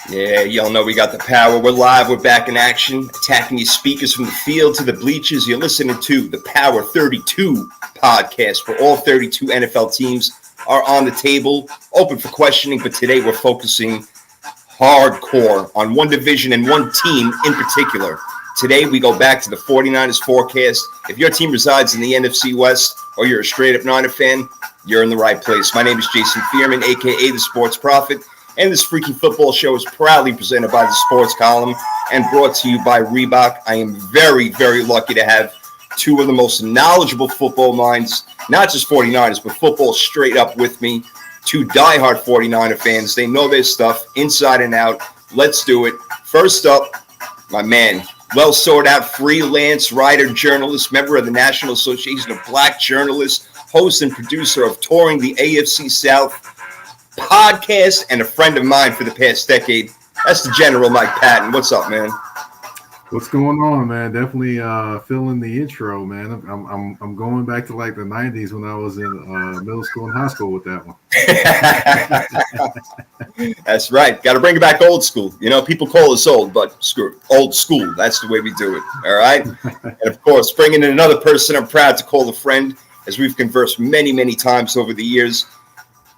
Yeah, y'all know we got the power. We're live. We're back in action, attacking your speakers from the field to the bleachers. You're listening to the Power 32 podcast, where all 32 NFL teams are on the table, open for questioning. But today we're focusing hardcore on one division and one team in particular. Today we go back to the 49ers forecast. If your team resides in the NFC West or you're a straight-up Niner fan, you're in the right place. My name is Jason Fearman, a.k.a. The Sports Prophet. And this freaky football show is proudly presented by the Sports Column and brought to you by Reebok. I am very, very lucky to have two of the most knowledgeable football minds, not just 49ers, but football straight up with me. Two diehard 49er fans. They know their stuff inside and out. Let's do it. First up, my man, well sought out freelance writer, journalist, member of the National Association of Black Journalists, host and producer of Touring the AFC South podcast, and a friend of mine for the past decade. That's the General Mike Patton. What's up, man? What's going on, man? Definitely feeling the intro, man. I'm going back to like the 90s when I was in middle school and high school with that one. That's right. Got to bring it back old school. You know, people call us old, but screw it. Old school. That's the way we do it. All right. And of course, bringing in another person I'm proud to call a friend, as we've conversed many, many times over the years.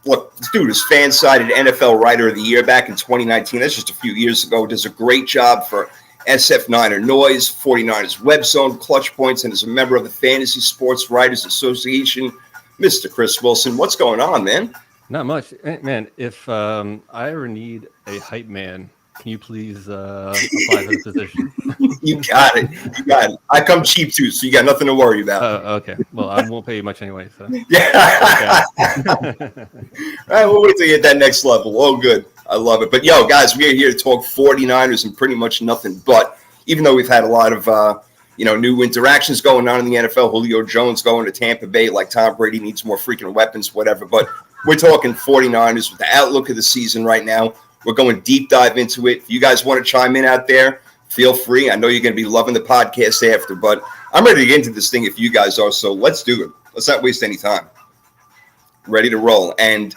Look, this dude is fan-sided NFL Writer of the Year back in 2019. That's just a few years ago. Does a great job for SF Niner Noise, 49ers Web Zone, Clutch Points, and is a member of the Fantasy Sports Writers Association. Mr. Chris Wilson, what's going on, man? Not much. Man, if I ever need a hype man, can you please apply for the position? You got it. You got it. I come cheap too, so you got nothing to worry about. Okay. Well, I won't pay you much anyway. So. Yeah. All right, we'll wait till you hit that next level. Oh, good. I love it. But, yo, guys, we are here to talk 49ers and pretty much nothing but. Even though we've had a lot of, new interactions going on in the NFL, Julio Jones going to Tampa Bay like Tom Brady needs more freaking weapons, whatever. But we're talking 49ers with the outlook of the season right now. We're going deep dive into it. If you guys want to chime in out there, feel free. I know you're going to be loving the podcast after, but I'm ready to get into this thing if you guys are. So let's do it. Let's not waste any time. Ready to roll. And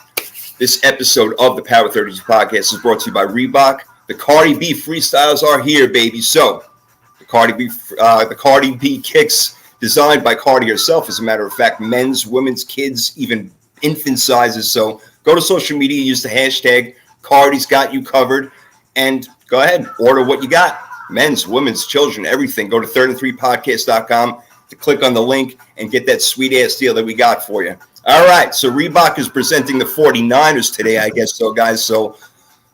this episode of the Power 32 podcast is brought to you by Reebok. The Cardi B freestyles are here, baby. So the Cardi B kicks designed by Cardi herself, as a matter of fact, men's, women's, kids, even infant sizes. So go to social media, use the hashtag Cardi's got you covered, and go ahead, order what you got. Men's, women's, children, everything. Go to 33podcast.com to click on the link and get that sweet-ass deal that we got for you. All right, so Reebok is presenting the 49ers today, I guess so, guys. So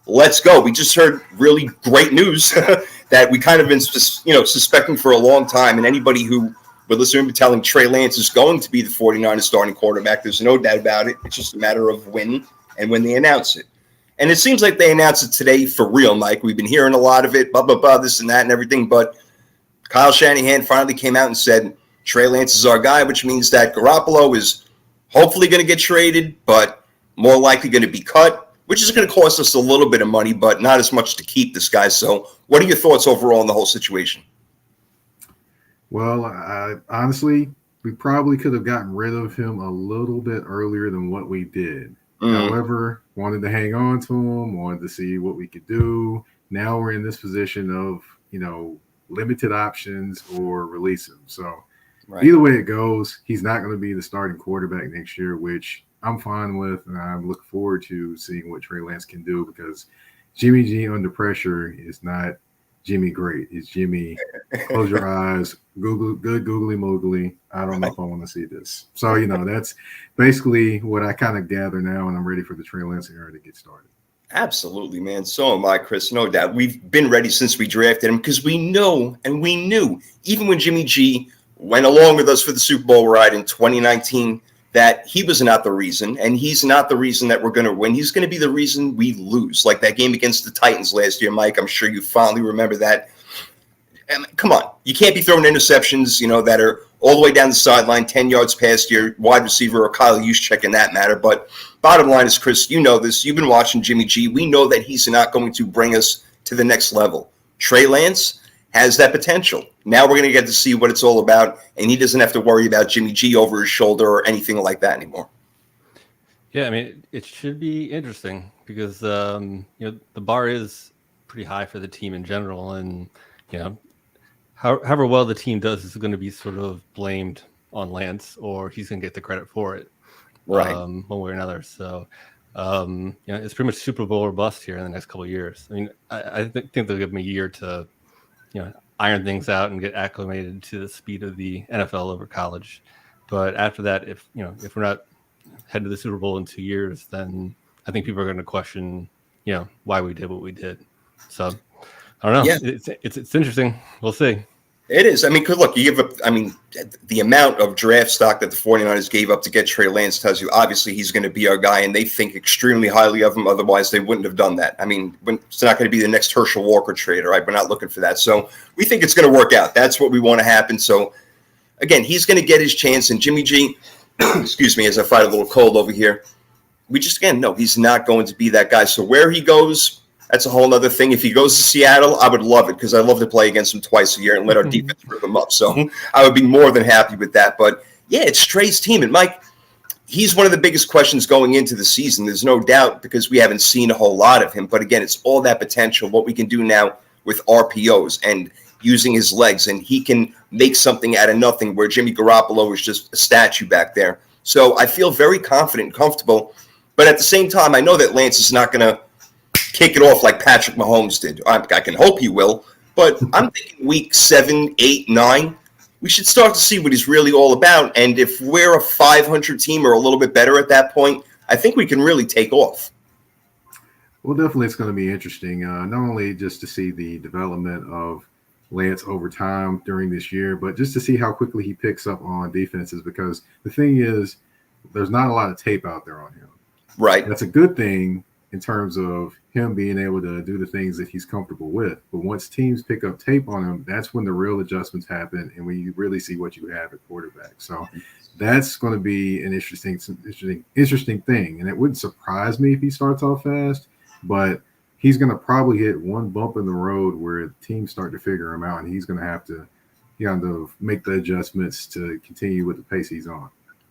let's go. We just heard really great news that we kind of been, suspecting for a long time, and anybody who would listen to me telling Trey Lance is going to be the 49ers starting quarterback, there's no doubt about it. It's just a matter of when and when they announce it. And it seems like they announced it today for real, Mike. We've been hearing a lot of it, blah, blah, blah, this and that and everything. But Kyle Shanahan finally came out and said, Trey Lance is our guy, which means that Garoppolo is hopefully going to get traded, but more likely going to be cut, which is going to cost us a little bit of money, but not as much to keep this guy. So what are your thoughts overall on the whole situation? Well, honestly, we probably could have gotten rid of him a little bit earlier than what we did. However, wanted to hang on to him, wanted to see what we could do. Now we're in this position of, limited options or release him. So Either way it goes, he's not going to be the starting quarterback next year, which I'm fine with. And I'm looking forward to seeing what Trey Lance can do, because Jimmy G under pressure is not Jimmy great. It's Jimmy, close your eyes, good googly moogly. I don't know if I want to see this. So, that's basically what I kind of gather now, and I'm ready for the Trey Lance era to get started. Absolutely, man. So am I, Chris. No doubt. We've been ready since we drafted him, because we know and we knew, even when Jimmy G went along with us for the Super Bowl ride in 2019, that he was not the reason, and he's not the reason that we're going to win. He's going to be the reason we lose, like that game against the Titans last year, Mike. I'm sure you fondly remember that. And come on, you can't be throwing interceptions, that are all the way down the sideline, 10 yards past your wide receiver or Kyle Juszczyk in that matter. But bottom line is, Chris, you know this. You've been watching Jimmy G. We know that he's not going to bring us to the next level. Trey Lance has that potential. Now we're going to get to see what it's all about, and he doesn't have to worry about Jimmy G over his shoulder or anything like that anymore. Yeah, I mean, it should be interesting because the bar is pretty high for the team in general, and however well the team does is going to be sort of blamed on Lance, or he's going to get the credit for it, Right. one way or another. So, it's pretty much Super Bowl or bust here in the next couple of years. I mean, I think they'll give him a year to, iron things out and get acclimated to the speed of the NFL over college. But after that, if we're not heading to the Super Bowl in 2 years, then I think people are going to question, why we did what we did. So I don't know. Yeah. It's interesting. We'll see. It is. I mean, look, you give up. I mean, the amount of draft stock that the 49ers gave up to get Trey Lance tells you obviously he's going to be our guy, and they think extremely highly of him. Otherwise, they wouldn't have done that. I mean, it's not going to be the next Herschel Walker trade, all right? We're not looking for that. So we think it's going to work out. That's what we want to happen. So, again, he's going to get his chance. And Jimmy G, excuse me, as I fight a little cold over here, we just, again, no, he's not going to be that guy. So where he goes, that's a whole other thing. If he goes to Seattle, I would love it because I love to play against him twice a year and let our defense rip him up. So I would be more than happy with that. But, yeah, it's Trey's team. And, Mike, he's one of the biggest questions going into the season. There's no doubt because we haven't seen a whole lot of him. But, again, it's all that potential, what we can do now with RPOs and using his legs. And he can make something out of nothing where Jimmy Garoppolo is just a statue back there. So I feel very confident and comfortable. But at the same time, I know that Lance is not going to kick it off like Patrick Mahomes did. I can hope he will, but I'm thinking week 7, 8, 9, we should start to see what he's really all about. And if we're a 500 team or a little bit better at that point, I think we can really take off. Well, definitely it's going to be interesting, not only just to see the development of Lance over time during this year, but just to see how quickly he picks up on defenses, because the thing is, there's not a lot of tape out there on him. Right. That's a good thing in terms of him being able to do the things that he's comfortable with. But once teams pick up tape on him, that's when the real adjustments happen and when you really see what you have at quarterback. So that's going to be an interesting thing. And it wouldn't surprise me if he starts off fast, but he's going to probably hit one bump in the road where teams start to figure him out, and he's going to have to make the adjustments to continue with the pace he's on.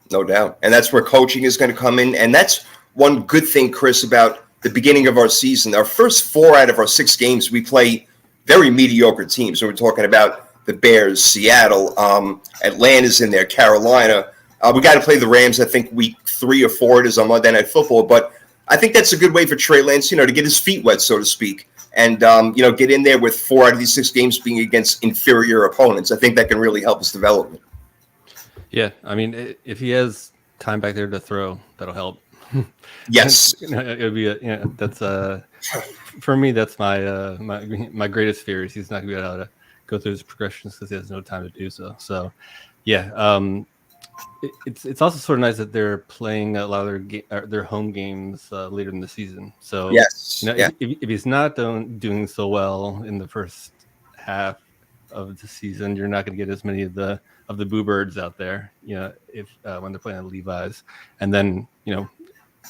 No doubt. And that's where coaching is going to come in. And that's one good thing, Chris, about the beginning of our season. Our first 4 out of our 6 games, we play very mediocre teams. So we're talking about the Bears, Seattle, Atlanta's in there, Carolina. We got to play the Rams, I think, week 3 or 4 it is on Monday Night Football. But I think that's a good way for Trey Lance, to get his feet wet, so to speak, and, get in there with 4 out of these 6 games being against inferior opponents. I think that can really help his development. Yeah, I mean, if he has time back there to throw, that'll help. Yes, it'll be that's for me. That's my my greatest fear is he's not gonna be able to go through his progressions because he has no time to do so. So, yeah, it's also sort of nice that they're playing a lot of their home games later in the season. So, yes, if he's not doing so well in the first half of the season, you're not going to get as many of the boo birds out there. If when they're playing at Levi's, and then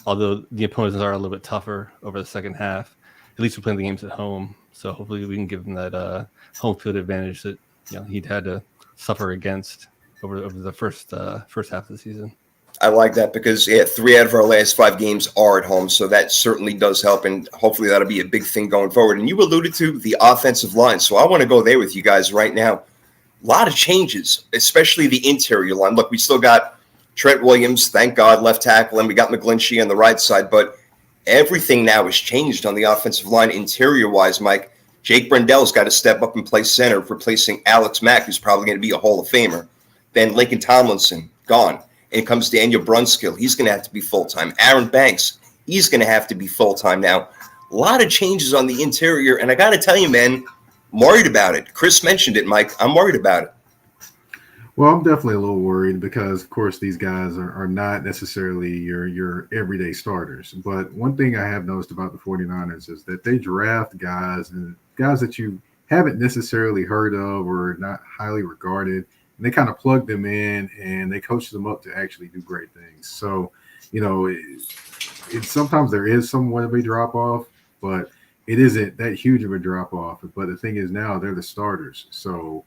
although the opponents are a little bit tougher over the second half, at least we're playing the games at home. So hopefully we can give him that home field advantage that he'd had to suffer against over the first half of the season. I like that because 3 out of our last 5 games are at home, so that certainly does help, and hopefully that'll be a big thing going forward. And you alluded to the offensive line, so I want to go there with you guys right now. A lot of changes, especially the interior line. Look, we still got Trent Williams, thank God, left tackle, and we got McGlinchey on the right side. But everything now has changed on the offensive line interior-wise, Mike. Jake Brendell's got to step up and play center, replacing Alex Mack, who's probably going to be a Hall of Famer. Then Lincoln Tomlinson, gone. And it comes Daniel Brunskill. He's going to have to be full-time. Aaron Banks, he's going to have to be full-time now. A lot of changes on the interior, and I got to tell you, man, I'm worried about it. Chris mentioned it, Mike. I'm worried about it. Well, I'm definitely a little worried because, of course, these guys are not necessarily your everyday starters. But one thing I have noticed about the 49ers is that they draft guys that you haven't necessarily heard of or not highly regarded, and they kind of plug them in and they coach them up to actually do great things. So, sometimes there is somewhat of a drop-off, but it isn't that huge of a drop-off. But the thing is now they're the starters. So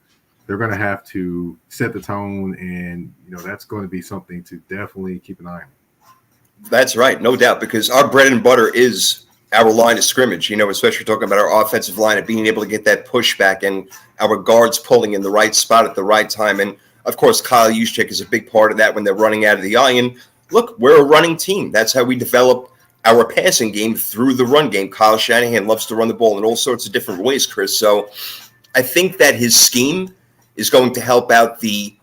they're going to have to set the tone, and that's going to be something to definitely keep an eye on. That's right, no doubt, because our bread and butter is our line of scrimmage, especially talking about our offensive line and being able to get that pushback and our guards pulling in the right spot at the right time. And, of course, Kyle Juszczyk is a big part of that when they're running out of the eye. And, look, we're a running team. That's how we develop our passing game through the run game. Kyle Shanahan loves to run the ball in all sorts of different ways, Chris. So I think that his scheme is going to help out the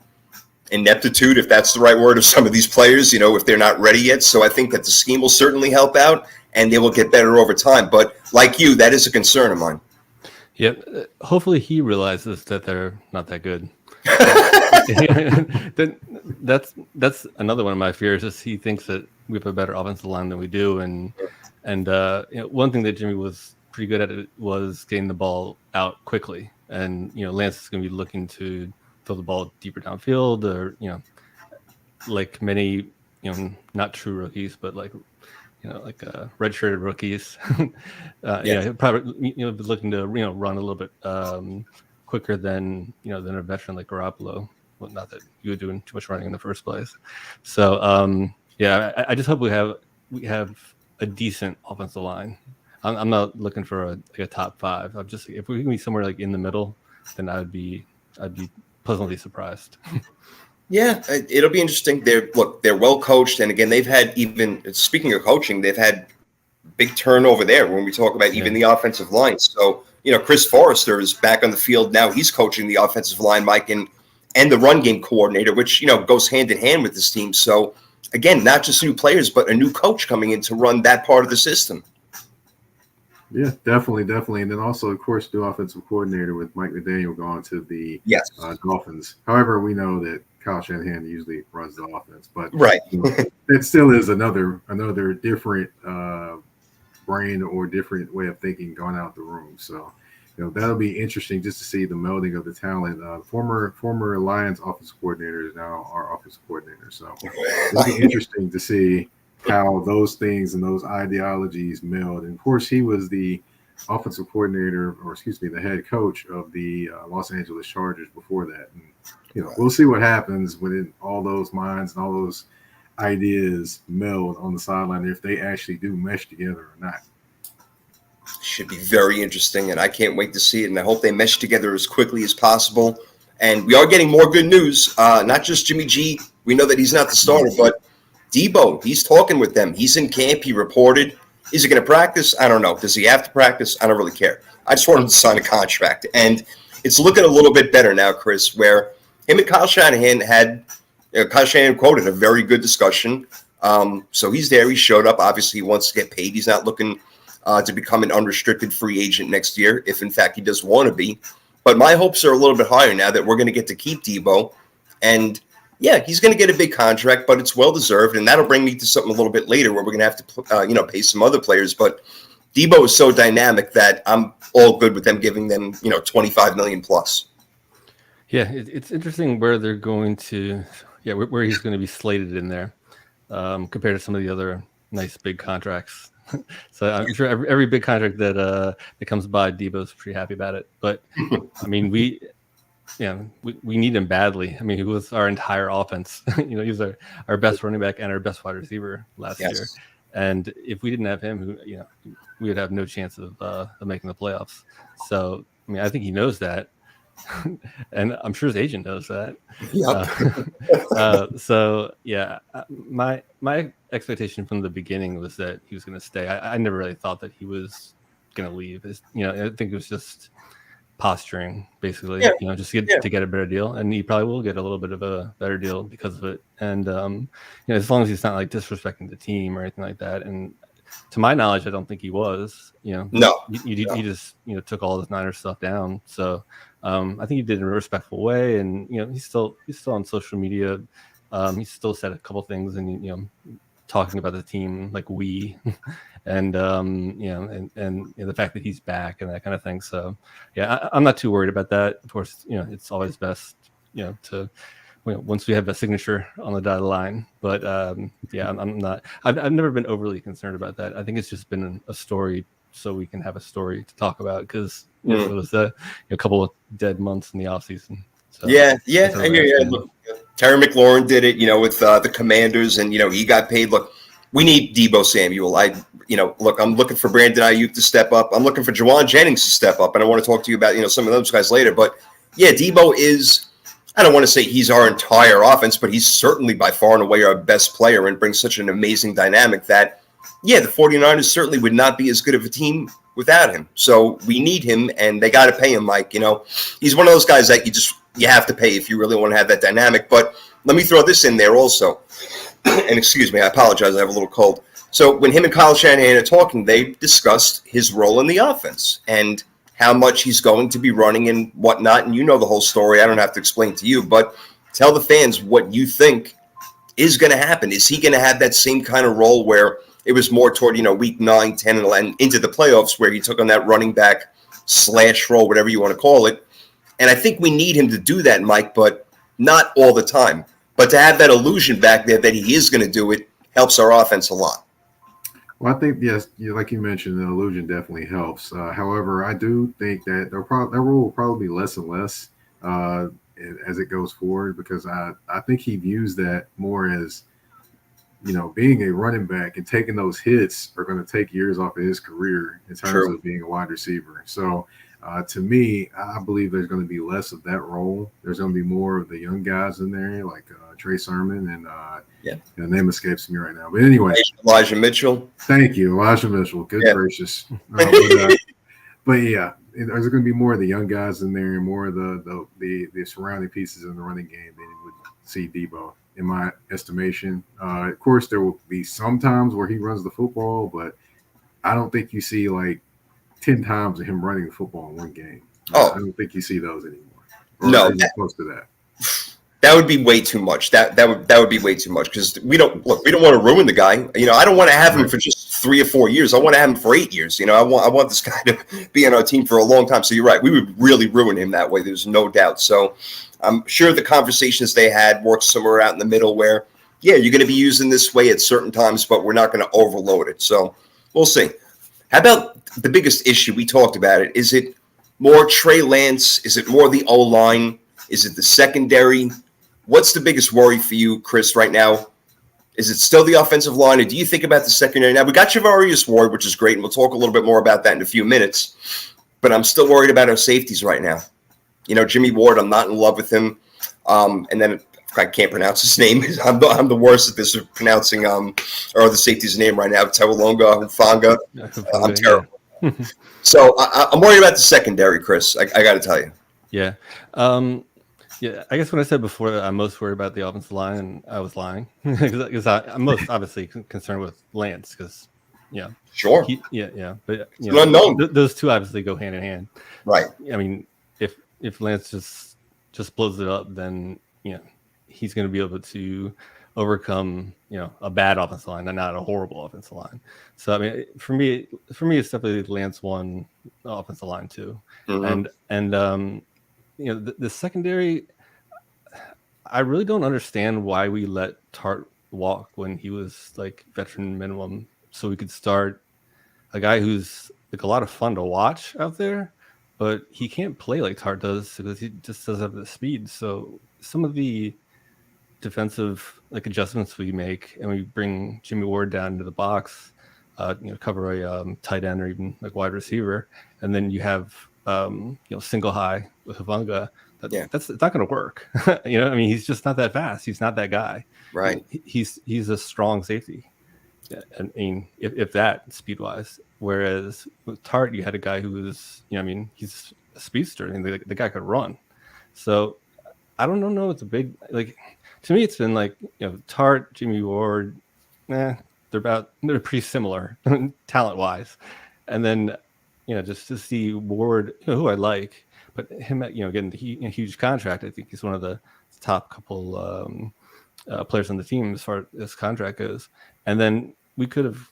ineptitude, if that's the right word, of some of these players, if they're not ready yet. So I think that the scheme will certainly help out, and they will get better over time. But like you, that is a concern of mine. Yep. Hopefully he realizes that they're not that good. That's another one of my fears, is he thinks that we have a better offensive line than we do. And one thing that Jimmy was pretty good at was getting the ball out quickly. And, Lance is going to be looking to throw the ball deeper downfield, or like many not true rookies, but like redshirted rookies. He'll probably be looking to run a little bit quicker than a veteran like Garoppolo. Well, not that you were doing too much running in the first place. So I just hope we have a decent offensive line. I'm not looking for a top 5. I'm just, if we can be somewhere like in the middle, then I'd be pleasantly surprised. Yeah, it'll be interesting. They're well coached, and again, they've had, even speaking of coaching, they've had big turnover there when we talk about even the offensive line. So Chris Forrester is back on the field now. He's coaching the offensive line, Mike, and the run game coordinator, which goes hand in hand with this team. So again, not just new players, but a new coach coming in to run that part of the system. Yeah, definitely. And then also, of course, new offensive coordinator with Mike McDaniel going to the Dolphins. However, we know that Kyle Shanahan usually runs the offense, but right, it still is another different brain or different way of thinking going out the room. So, that'll be interesting just to see the melding of the talent. Former Lions offensive coordinator is now our offensive coordinator. So it'll be interesting to see how those things and those ideologies meld. And of course, he was the offensive coordinator, the head coach of the Los Angeles Chargers before that. And, we'll see what happens when all those minds and all those ideas meld on the sideline, if they actually do mesh together or not. Should be very interesting, and I can't wait to see it. And I hope they mesh together as quickly as possible. And we are getting more good news. Not just Jimmy G. We know that he's not the starter, but Debo, he's talking with them. He's in camp. He reported. Is he going to practice? I don't know. Does he have to practice? I don't really care. I just want him to sign a contract. And it's looking a little bit better now, Chris, where him and Kyle Shanahan Kyle Shanahan quoted a very good discussion. So he's there. He showed up. Obviously, he wants to get paid. He's not looking to become an unrestricted free agent next year, if in fact he does want to be. But my hopes are a little bit higher now that we're going to get to keep Debo. And yeah, he's going to get a big contract, but it's well-deserved. And that'll bring me to something a little bit later where we're going to have to, pay some other players. But Debo is so dynamic that I'm all good with them giving them, $25 million plus. Yeah, it's interesting where they're going to, where he's going to be slated in there compared to some of the other nice big contracts. So I'm sure every big contract that comes by, Debo's pretty happy about it. But I mean, we need him badly. I mean, he was our entire offense. He was our best running back and our best wide receiver last year. And if we didn't have him, we would have no chance of making the playoffs. So I mean, I think he knows that. And I'm sure his agent knows that. My expectation from the beginning was that he was going to stay. I never really thought that he was going to leave. I think it was just posturing, basically. Just to get a better deal, and he probably will get a little bit of a better deal because of it. And as long as he's not like disrespecting the team or anything like that. And to my knowledge, I don't think he was. No. He just took all this Niners stuff down. So I think he did it in a respectful way, and he's still on social media. He still said a couple things, and talking about the team like we, and the fact that he's back and that kind of thing. So I'm not too worried about that. Of course, it's always best to once we have a signature on the dotted line. But I'm not. I've never been overly concerned about that. I think it's just been a story, so we can have a story to talk about, because it was a couple of dead months in the off season. So Yeah, that's I what hear we're you. asking. Look, Terry McLaurin did it, with the Commanders, and he got paid. Look, we need Debo Samuel. Look, I'm looking for Brandon Ayuk to step up. I'm looking for Juwan Jennings to step up, and I want to talk to you about some of those guys later. But yeah, Debo is. I don't want to say he's our entire offense, but he's certainly by far and away our best player and brings such an amazing dynamic that, yeah, the 49ers certainly would not be as good of a team without him. So we need him, and they got to pay him, Mike. He's one of those guys that you have to pay if you really want to have that dynamic. But let me throw this in there also. And excuse me, I apologize. I have a little cold. So when him and Kyle Shanahan are talking, they discussed his role in the offense and how much he's going to be running and whatnot. And you know the whole story. I don't have to explain to you, but tell the fans what you think is going to happen. Is he going to have that same kind of role where it was more toward, week 9, 10, and 11 into the playoffs where he took on that running back / role, whatever you want to call it. And I think we need him to do that, Mike, but not all the time. But to have that illusion back there that he is going to do it helps our offense a lot. Well, I think, yes, like you mentioned, the illusion definitely helps. However, I do think that their role will probably be less and less as it goes forward, because I think he views that more as, being a running back and taking those hits are going to take years off of his career in terms of being a wide receiver. So to me, I believe there's going to be less of that role. There's going to be more of the young guys in there, like Trey Sermon and the name escapes me right now. But anyway, Elijah Mitchell. Thank you, Elijah Mitchell. Good gracious. But yeah, there's going to be more of the young guys in there and more of the surrounding pieces in the running game than you would see Debo, in my estimation. Of course, there will be some times where he runs the football, but I don't think you see like 10 times of him running the football in one game. I don't think you see those anymore. Or no, close to that. That would be way too much. That would be way too much, because we don't want to ruin the guy. I don't want to have him for just 3 or 4 years. I want to have him for 8 years. I want this guy to be on our team for a long time. So you're right. We would really ruin him that way. There's no doubt. So I'm sure the conversations they had worked somewhere out in the middle where, yeah, you're going to be using this way at certain times, but we're not going to overload it. So we'll see. How about the biggest issue? We talked about it. Is it more Trey Lance? Is it more the O-line? Is it the secondary? What's the biggest worry for you, Chris, right now? Is it still the offensive line, or do you think about the secondary? Now, we got Javarius Ward, which is great, and we'll talk a little bit more about that in a few minutes. But I'm still worried about our safeties right now. Jimmy Ward, I'm not in love with him. And then I can't pronounce his name. I'm the worst at this, pronouncing or the safety's name right now. Tawalonga, Hufanga. I'm terrible. Yeah. So I'm worried about the secondary, Chris. I got to tell you. Yeah. Yeah, I guess when I said before that I'm most worried about the offensive line, I was lying, because I'm most obviously concerned with Lance, because sure, but unknown. Those two obviously go hand in hand, right? I mean, if Lance just blows it up, then he's going to be able to overcome a bad offensive line and not a horrible offensive line. So I mean, for me, it's definitely Lance 1, offensive line 2, and the secondary, I really don't understand why we let Tart walk when he was like veteran minimum, so we could start a guy who's like a lot of fun to watch out there, but he can't play like Tart does because he just doesn't have the speed. So some of the defensive adjustments we make, and we bring Jimmy Ward down into the box, cover a tight end or even like wide receiver, and then you have single high with Hufanga. That's not going to work. I mean, he's just not that fast. He's not that guy. Right. He's a strong safety. I mean, if that speed wise. Whereas with Tart, you had a guy who was, he's a speedster. I mean, the guy could run. So I don't know. It's a big to me. It's been Tart, Jimmy Ward. They're pretty similar talent wise, and then just to see Ward, who I like. But him, getting a huge contract, I think he's one of the top couple players on the team as far as contract goes. And then we could have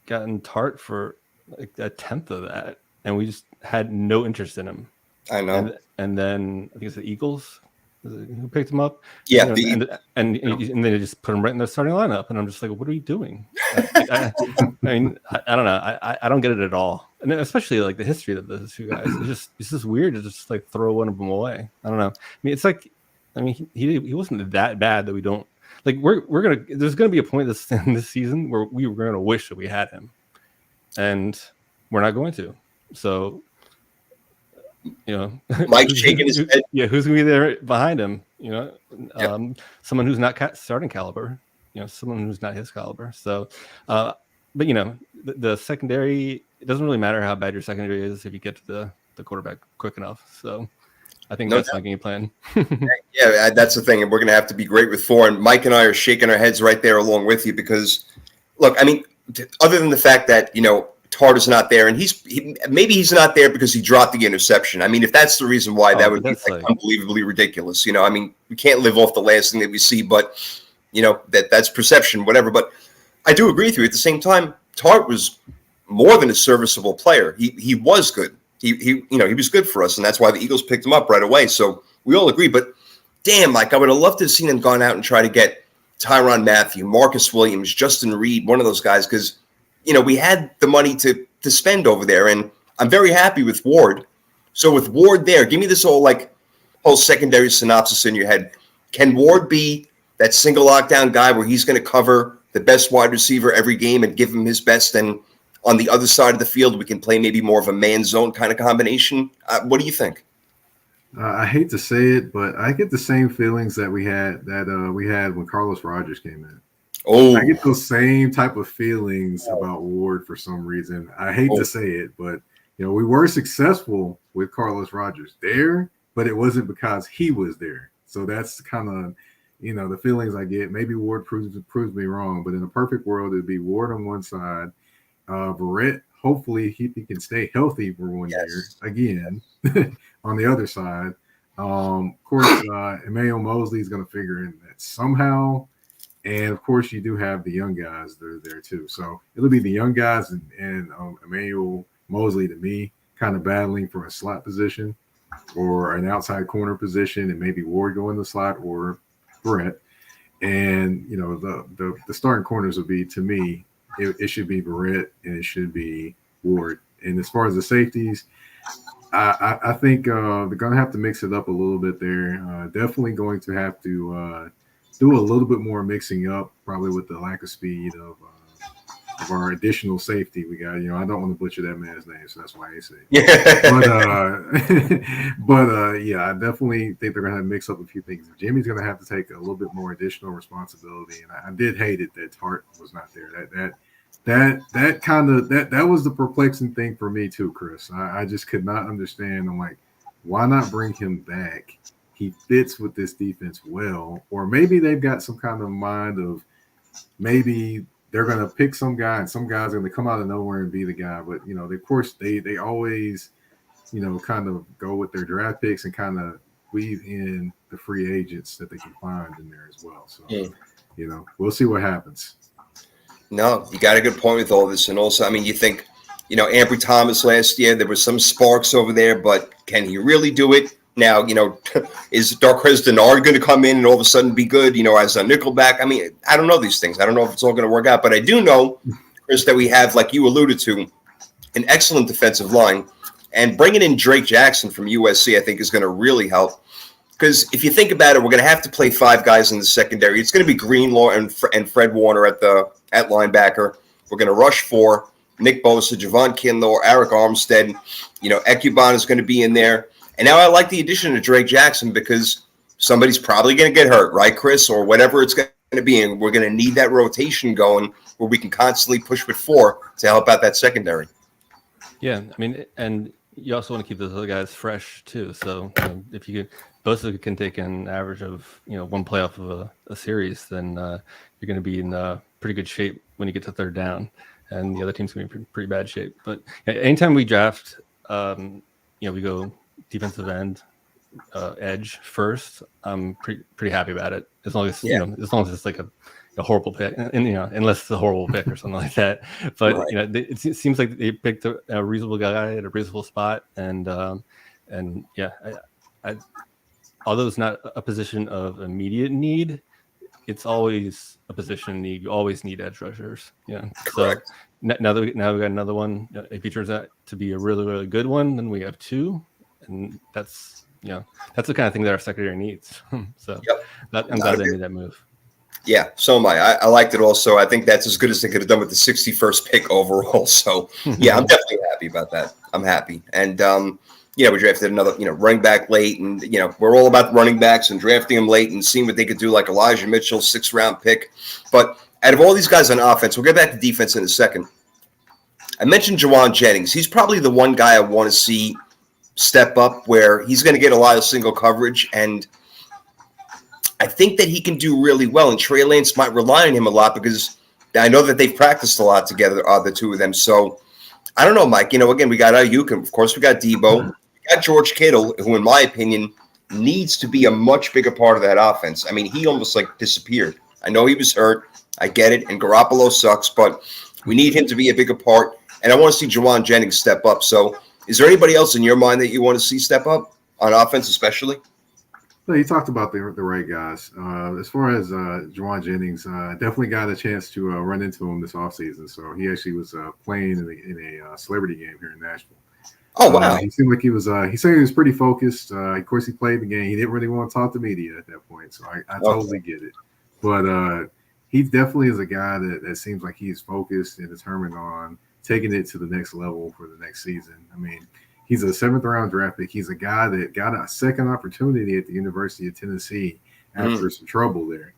gotten Tart for like a tenth of that, and we just had no interest in him. I know. And then I think it's the Eagles Who picked him up? Yeah, and they just put him right in the starting lineup, and I'm just like, what are you doing? I mean, I don't know. I don't get it at all, and especially like the history of those two guys. It's just weird to just like throw one of them away. I don't know. I mean, it's like, I mean, he wasn't that bad that we don't like. There's gonna be a point in this season where we were gonna wish that we had him, and we're not going to. So. Mike's shaking his head. Yeah, who's gonna be there behind him? Someone who's not starting caliber. Someone who's not his caliber. So, but the secondary. It doesn't really matter how bad your secondary is if you get to the quarterback quick enough. So, I think that's my game plan. Yeah, that's the thing, and we're gonna have to be great with 4. And Mike and I are shaking our heads right there along with you because, look, I mean, other than the fact that Tart is not there, and maybe he's not there because he dropped the interception. I mean, if that's the reason why, that would be unbelievably ridiculous. I mean, we can't live off the last thing that we see, but that's perception, whatever. But I do agree with you. At the same time, Tart was more than a serviceable player. He was good. He was good for us, and that's why the Eagles picked him up right away. So we all agree. But damn, Mike, I would have loved to have seen him gone out and try to get Tyrann Mathieu, Marcus Williams, Justin Reed, one of those guys, because we had the money to spend over there, and I'm very happy with Ward. So with Ward there, give me this whole secondary synopsis in your head. Can Ward be that single lockdown guy where he's going to cover the best wide receiver every game and give him his best, and on the other side of the field we can play maybe more of a man zone kind of combination? What do you think? I hate to say it, but I get the same feelings that we had when Carlos Rogers came in. Oh, I get those same type of feelings about Ward for some reason. I hate to say it, but we were successful with Carlos Rogers there, but it wasn't because he was there. So that's kind of the feelings I get. Maybe Ward proves me wrong, but in a perfect world, it'd be Ward on one side, Barrett. Hopefully, he can stay healthy for 1 year again on the other side. Of course, Emmanuel Mosley is going to figure in that somehow. And, of course, you do have the young guys that are there, too. So it'll be the young guys and Emmanuel Mosley, to me, kind of battling for a slot position or an outside corner position, and maybe Ward go in the slot or Brett. And, the starting corners will be, to me, it should be Barrett and it should be Ward. And as far as the safeties, I think they're going to have to mix it up a little bit there. Definitely going to have to do a little bit more mixing up, probably with the lack of speed of our additional safety we got. I don't want to butcher that man's name, so that's why I say it. But yeah, I definitely think they're going to have to mix up a few things. Jimmy's going to have to take a little bit more additional responsibility, and I did hate it that Tart was not there. That was the perplexing thing for me too, Chris. I just could not understand. I'm like, why not bring him back? He fits with this defense well, or maybe they've got some kind of mind of maybe they're going to pick some guy and some guy's going to come out of nowhere and be the guy. But, of course, they always, kind of go with their draft picks and kind of weave in the free agents that they can find in there as well. So, we'll see what happens. No, you got a good point with all this. And also, I mean, you think, Ambry Thomas last year, there was some sparks over there, but can he really do it? Now, is Darqueze Dennard going to come in and all of a sudden be good, as a nickelback? I mean, I don't know these things. I don't know if it's all going to work out. But I do know, Chris, that we have, like you alluded to, an excellent defensive line. And bringing in Drake Jackson from USC, I think, is going to really help. Because if you think about it, we're going to have to play 5 guys in the secondary. It's going to be Greenlaw and Fred Warner at linebacker. We're going to rush 4. Nick Bosa, Javon Kidwell, Eric Armstead. Ekuban is going to be in there. And now I like the addition of Drake Jackson because somebody's probably going to get hurt, right, Chris, or whatever it's going to be. And we're going to need that rotation going where we can constantly push with 4 to help out that secondary. Yeah, I mean, and you also want to keep those other guys fresh too. So if you both can take an average of 1 playoff of a series, then you're going to be in pretty good shape when you get to third down, and the other team's going to be in pretty bad shape. But anytime we draft, we go defensive end, edge first. I'm pretty happy about it. As long as it's like a horrible pick, and unless it's a horrible pick or something like that. But right. It seems like they picked a reasonable guy at a reasonable spot, and although it's not a position of immediate need, it's always a position need. You always need edge rushers. Yeah. Correct. So now we got another one. If he turns out to be a really, really good one, then we have two, and that's that's the kind of thing that our secondary needs. So Yep. I'm glad they made that move. Yeah, so am I. I liked it also. I think that's as good as they could have done with the 61st pick overall. So, yeah, I'm definitely happy about that. I'm happy. And, we drafted another, running back late. And, we're all about running backs and drafting them late and seeing what they could do, like Elijah Mitchell, 6th-round pick. But out of all these guys on offense, we'll get back to defense in a second. I mentioned Juwan Jennings. He's probably the one guy I want to see step up where he's going to get a lot of single coverage, and I think that he can do really well, and Trey Lance might rely on him a lot because I know that they've practiced a lot together, the two of them. So I don't know, Mike. Again, we got Ayuk, and of course we got Debo. We got George Kittle, who, in my opinion, needs to be a much bigger part of that offense. I mean, he almost disappeared. I know he was hurt. I get it, and Garoppolo sucks, but we need him to be a bigger part. And I want to see Juwan Jennings step up. So is there anybody else in your mind that you want to see step up on offense, especially? No, you talked about the right guys. As far as Juwan Jennings, definitely got a chance to run into him this offseason. So he actually was playing in a celebrity game here in Nashville. Oh, wow. He seemed like he was he said he was pretty focused. Of course, he played the game. He didn't really want to talk to media at that point. So I totally get it. But he definitely is a guy that seems like he's focused and determined on taking it to the next level for the next season. I mean, he's a 7th-round draft pick. He's a guy that got a second opportunity at the University of Tennessee after some trouble there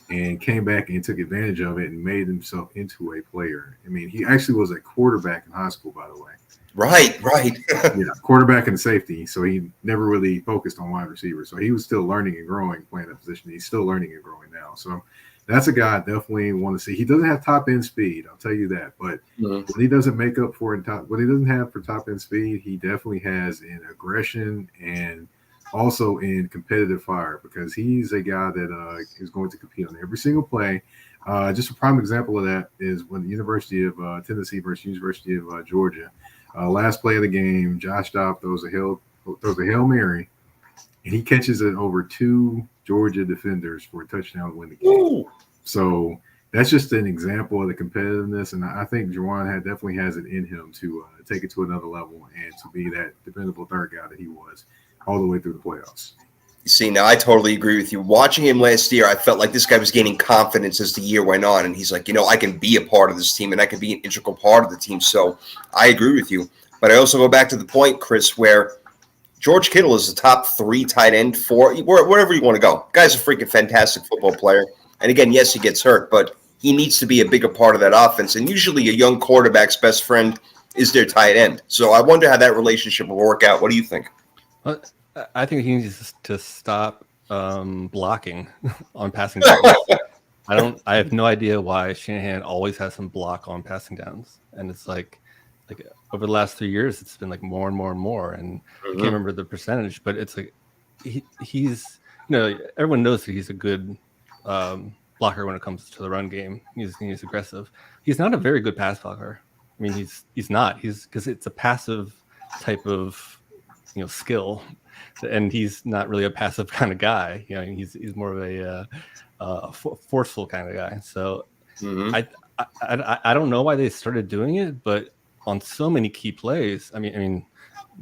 and came back and took advantage of it and made himself into a player. I mean, he actually was a quarterback in high school, by the way. Right. Yeah, quarterback and safety. So he never really focused on wide receiver. So he was still learning and growing playing that position. He's still learning and growing now. So that's a guy I definitely want to see. He doesn't have top end speed, I'll tell you that. But when he doesn't make up for what he doesn't have for top end speed, he definitely has in aggression and also in competitive fire, because he's a guy that is going to compete on every single play. Just a prime example of that is when the University of Tennessee versus University of Georgia. Last play of the game, Josh Dobbs throws a Hail Mary, and he catches it over 2 Georgia defenders for a touchdown to win the game. Ooh. So that's just an example of the competitiveness, and I think Juwan definitely has it in him to take it to another level and to be that dependable third guy that he was all the way through the playoffs. You see, now I totally agree with you. Watching him last year, I felt like this guy was gaining confidence as the year went on, and he's like, I can be a part of this team, and I can be an integral part of the team. So I agree with you. But I also go back to the point, Chris, where George Kittle is the top 3 tight end for wherever you want to go. Guy's a freaking fantastic football player. And again, yes, he gets hurt, but he needs to be a bigger part of that offense. And usually a young quarterback's best friend is their tight end. So I wonder how that relationship will work out. What do you think? I think he needs to stop blocking on passing downs. I have no idea why Shanahan always has him block on passing downs. And it's like over the last 3 years, it's been more and more and more. And I can't remember the percentage, but it's like he's everyone knows that he's a good blocker when it comes to the run game. He's aggressive. He's not a very good pass blocker. I mean, he's not. Because it's a passive type of skill, and he's not really a passive kind of guy. He's more of a forceful kind of guy. So I don't know why they started doing it, but on so many key plays, I mean,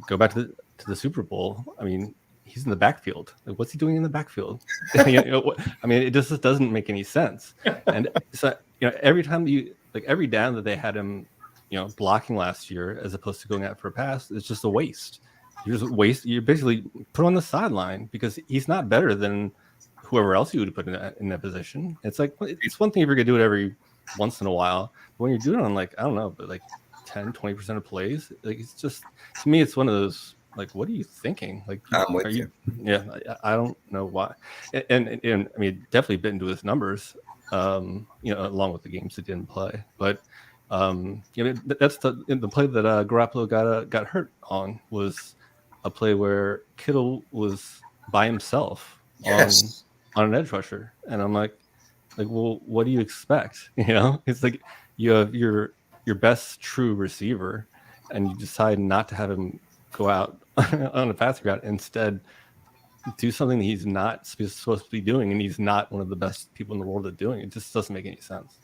go back to the Super Bowl. I mean, he's in the backfield. Like, what's he doing in the backfield? I mean, it just doesn't make any sense. And so, every time every down that they had him, blocking last year as opposed to going out for a pass, it's just a waste. You basically put him on the sideline because he's not better than whoever else you would put in that position. It's like, it's one thing if you're gonna do it every once in a while, but when you're doing it on I don't know, but 10-20% of plays, it's just, to me, it's one of those, what are you thinking? I'm with you. Yeah, I don't know why. And I mean, definitely bit into his numbers, along with the games he didn't play. But that's the play that Garoppolo got hurt on, was a play where Kittle was by himself on an edge rusher, and I'm like, well, what do you expect? It's like you have your best true receiver, and you decide not to have him go out on a passing route. Instead, do something that he's not supposed to be doing, and he's not one of the best people in the world at doing it. It just doesn't make any sense.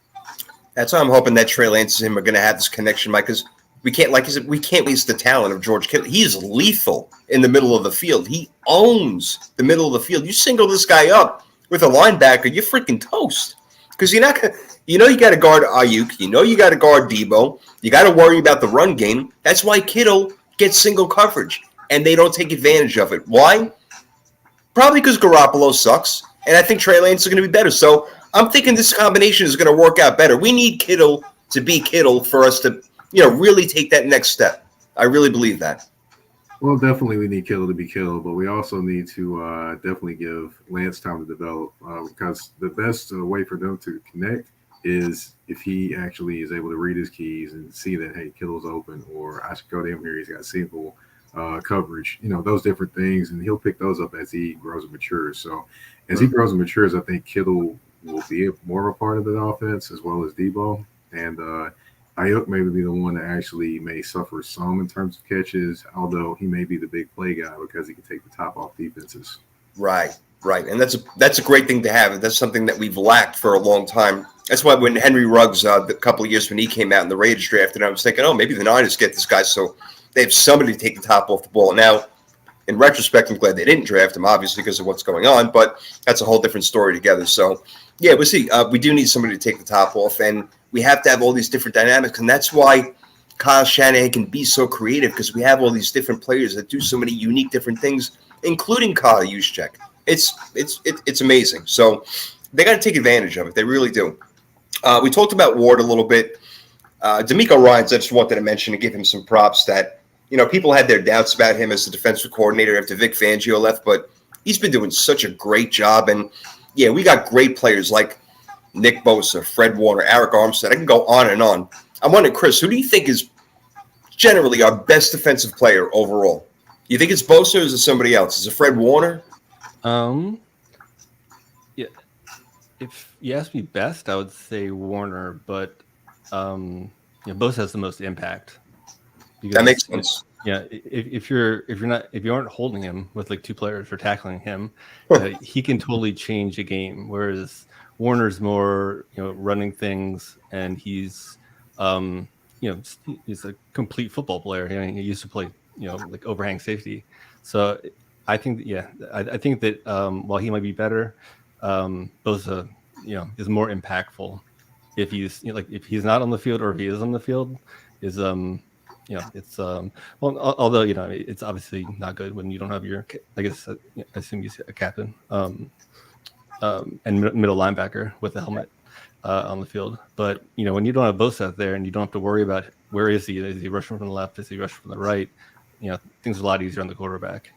That's why I'm hoping that Trey Lance and him are going to have this connection, Mike, because we can't, like you said, we can't waste the talent of George Kittle. He's lethal in the middle of the field. He owns the middle of the field. You single this guy up with a linebacker, you're freaking toast. Because you're not going to, you got to guard Ayuk. You got to guard Debo. You got to worry about the run game. That's why Kittle gets single coverage, and they don't take advantage of it. Why? Probably because Garoppolo sucks, and I think Trey Lance is going to be better. So I'm thinking this combination is going to work out better. We need Kittle to be Kittle for us to, really take that next step. I really believe that. Well, definitely we need Kittle to be Kittle, but we also need to definitely give Lance time to develop because the best way for them to connect is if he actually is able to read his keys and see that, hey, Kittle's open, or I should go to him here. He's got single coverage, those different things, and he'll pick those up as he grows and matures. So as he grows and matures, I think Kittle will be more of a part of the offense as well as Debo. And Ayuk may be the one that actually may suffer some in terms of catches, although he may be the big play guy because he can take the top off defenses. Right. And that's a great thing to have. That's something that we've lacked for a long time. That's why when Henry Ruggs, a couple of years when he came out in the Raiders draft, and I was thinking, maybe the Niners get this guy so they have somebody to take the top off the ball. Now, in retrospect, I'm glad they didn't draft him, obviously, because of what's going on, but that's a whole different story together. So, yeah, we'll see. We do need somebody to take the top off, and we have to have all these different dynamics, and that's why Kyle Shanahan can be so creative, because we have all these different players that do so many unique different things, including Kyle Juszczyk. It's amazing. So they got to take advantage of it. They really do. We talked about Ward a little bit. D'Amico Ryans, I just wanted to mention and give him some props that, people had their doubts about him as the defensive coordinator after Vic Fangio left, but he's been doing such a great job. And, yeah, we got great players like Nick Bosa, Fred Warner, Eric Armstead. I can go on and on. I'm wondering, Chris, who do you think is generally our best defensive player overall? You think it's Bosa or is it somebody else? Is it Fred Warner? Yeah. If you ask me best, I would say Warner, but Bosa has the most impact. Because, that makes sense. Yeah, if you aren't holding him with like two players or tackling him, he can totally change a game. Whereas Warner's more running things, and he's he's a complete football player. He used to play like overhang safety. So I think I think that while he might be better, Bosa is more impactful if he's if he's not on the field, or if he is on the field, is it's although it's obviously not good when you don't have your, I guess I assume he's a captain and middle linebacker with a helmet on the field. But when you don't have Bosa out there and you don't have to worry about where is he rushing from the left, is he rushing from the right, things are a lot easier on the quarterback.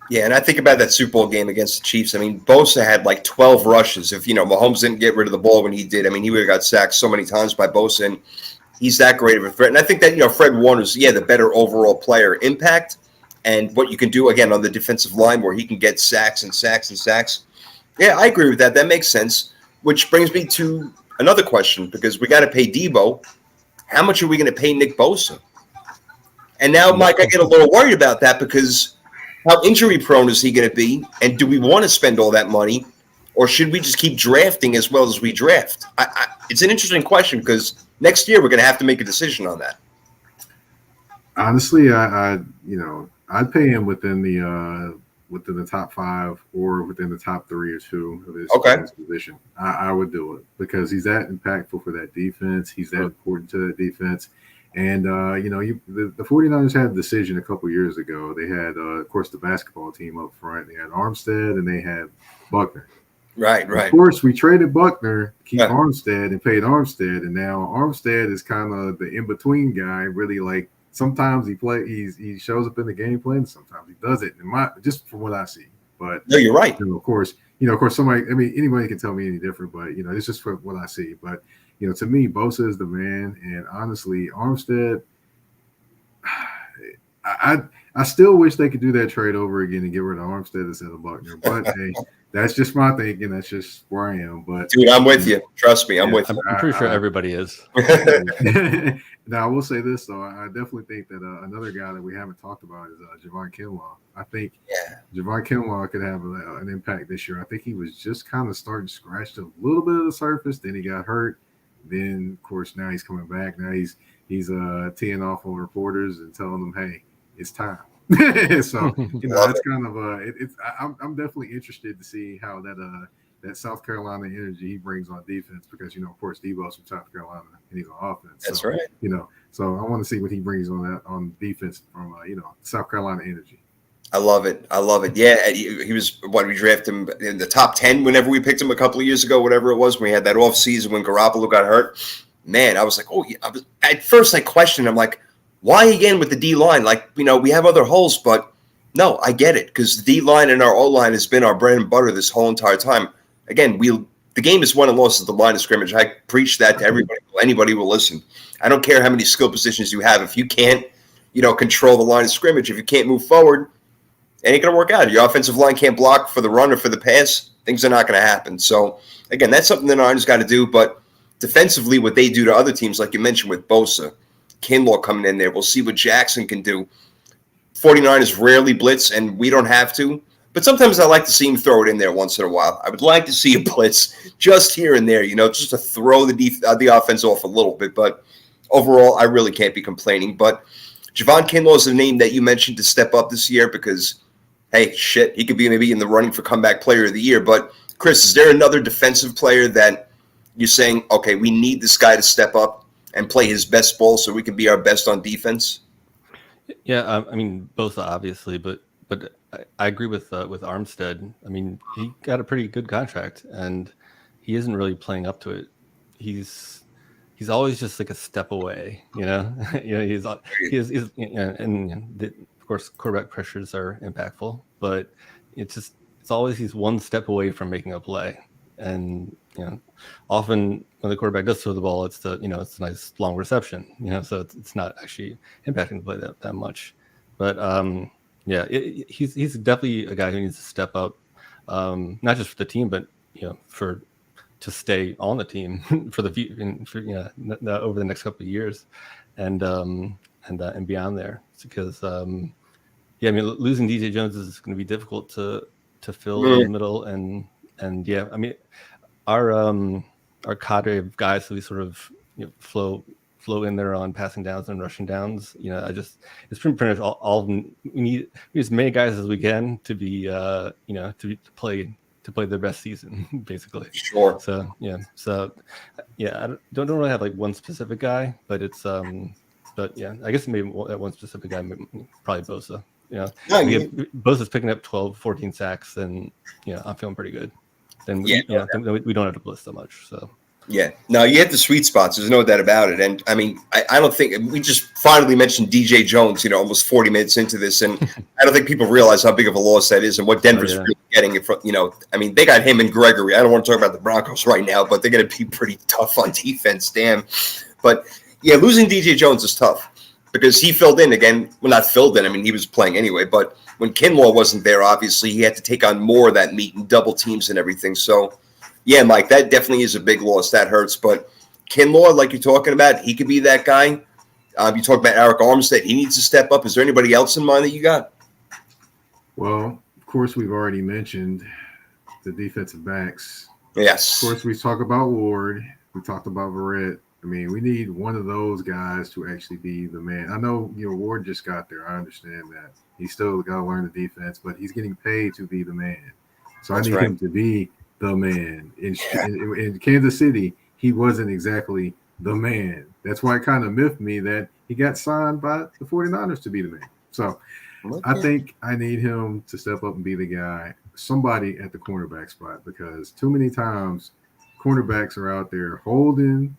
Yeah, and I think about that Super Bowl game against the Chiefs. I mean, Bosa had like 12 rushes. If, Mahomes didn't get rid of the ball when he did, I mean, he would have got sacked so many times by Bosa, and he's that great of a threat. And I think that, Fred Warner's, the better overall player impact and what you can do, again, on the defensive line where he can get sacks and sacks and sacks. Yeah, I agree with that. That makes sense, which brings me to another question, because we got to pay Debo. How much are we going to pay Nick Bosa? And now, Mike, I get a little worried about that, because how injury prone is he going to be? And do we want to spend all that money, or should we just keep drafting as well as we draft? It's an interesting question, because next year we're going to have to make a decision on that. Honestly, I'd pay him within the top 5 or within the top 3 or 2 of his position. I would do it, because he's that impactful for that defense. He's that important to that defense. And, the 49ers had a decision a couple years ago. They had, of course, the basketball team up front. They had Armstead and they had Buckner. Right. Of course, we traded Buckner, keep Armstead, and paid Armstead. And now Armstead is kind of the in-between guy, really. Like, sometimes he shows up in the game plan, sometimes he doesn't. Just from what I see. But no, you're right. Of course, somebody. I mean, anybody can tell me any different, but it's just from what I see. But to me, Bosa is the man, and honestly, Armstead. I still wish they could do that trade over again and get rid of Armstead instead of Buckner. But hey, that's just my thinking. That's just where I am. But Dude, I'm with you. Trust me, I'm with you. I'm pretty sure everybody is. Now, I will say this, though. I definitely think that another guy that we haven't talked about is Javon Kidwell. I think Javon Kidwell could have an impact this year. I think he was just kind of starting to scratch a little bit of the surface. Then he got hurt. Then, of course, now he's coming back. Now he's teeing off on reporters and telling them, "Hey, it's time." So it's kind of I'm definitely interested to see how that South Carolina energy he brings on defense, because of course Debo's from South Carolina and he's on offense. That's right. So I want to see what he brings on defense from South Carolina energy. I love it. Yeah, he was we drafted him in the top 10 whenever we picked him a couple of years ago, whatever it was. When we had that off season when Garoppolo got hurt. Man, I was like, at first I questioned. I'm like, why again with the D line? Like, we have other holes, but no, I get it, because the D line and our O line has been our bread and butter this whole entire time. Again, the game is won and lost at the line of scrimmage. I preach that to everybody. Anybody will listen. I don't care how many skill positions you have. If you can't, control the line of scrimmage, if you can't move forward, it ain't going to work out. Your offensive line can't block for the run or for the pass. Things are not going to happen. So, again, that's something the Niners got to do. But defensively, what they do to other teams, like you mentioned with Bosa, Kinlaw coming in there, we'll see what Jackson can do. 49ers rarely blitz, and we don't have to. But sometimes I like to see him throw it in there once in a while. I would like to see a blitz just here and there, just to throw the offense off a little bit. But overall, I really can't be complaining. But Javon Kinlaw is a name that you mentioned to step up this year because, hey, shit, he could be maybe in the running for comeback player of the year. But, Chris, is there another defensive player that you're saying, okay, we need this guy to step up and play his best ball so we can be our best on defense? Yeah, I mean, both obviously, but I agree with Armstead. I mean, he got a pretty good contract, and he isn't really playing up to it. He's always just like a step away, he's and of course quarterback pressures are impactful, but it's always he's one step away from making a play. And often when the quarterback does throw the ball, it's a nice long reception, so it's not actually impacting the play that much. But he's definitely a guy who needs to step up, not just for the team, but to stay on the team for over the next couple of years, and beyond there, because losing DJ Jones is going to be difficult to fill in the middle, and our cadre of guys who we sort of flow in there on passing downs and rushing downs. It's pretty much all of them. We need as many guys as we can to be to play their best season, basically. Sure. So I don't really have like one specific guy, but it's but yeah, I guess maybe that one specific guy, probably Bosa. Bosa's picking up 12, 14 sacks, and I'm feeling pretty good. Then we don't have to blitz so much. So yeah, no, you hit the sweet spots. There's no doubt about it. And I mean, I don't think we just finally mentioned DJ Jones. Almost 40 minutes into this, and I don't think people realize how big of a loss that is and what Denver's really getting. I mean, they got him and Gregory. I don't want to talk about the Broncos right now, but they're going to be pretty tough on defense. Damn, but yeah, losing DJ Jones is tough because he filled in again. Well, not filled in. I mean, he was playing anyway, but when Kinlaw wasn't there, obviously he had to take on more of that meat and double teams and everything. So, yeah, Mike, that definitely is a big loss. That hurts. But Kinlaw, like you're talking about, he could be that guy. You talk about Eric Armstead. He needs to step up. Is there anybody else in mind that you got? Well, of course, we've already mentioned the defensive backs. Yes. Of course, we talk about Ward. We talked about Verrett. I mean, we need one of those guys to actually be the man. I know, Ward just got there. I understand that. He's still got to learn the defense, but he's getting paid to be the man. So I need him to be the man. In Kansas City, he wasn't exactly the man. That's why it kind of miffed me that he got signed by the 49ers to be the man. So I think I need him to step up and be the guy, somebody at the cornerback spot, because too many times cornerbacks are out there holding,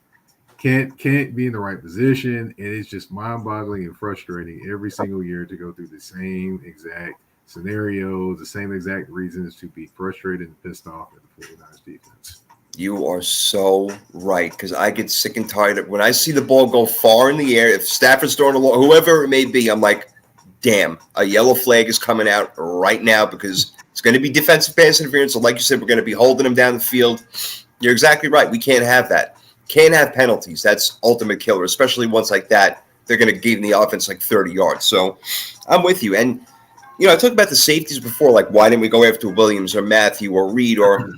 can't be in the right position, and it's just mind-boggling and frustrating every single year to go through the same exact scenarios, the same exact reasons to be frustrated and pissed off at the 49ers defense. You are so right, because I get sick and tired of when I see the ball go far in the air. If Stafford's throwing a long, whoever it may be, I'm like, damn, a yellow flag is coming out right now because it's going to be defensive pass interference. So like you said, we're going to be holding them down the field. You're exactly right. We can't have that. Can't have penalties. That's ultimate killer, especially ones like that. They're going to give the offense like 30 yards. So I'm with you. And, I talked about the safeties before, like why didn't we go after Williams or Matthew or Reed or,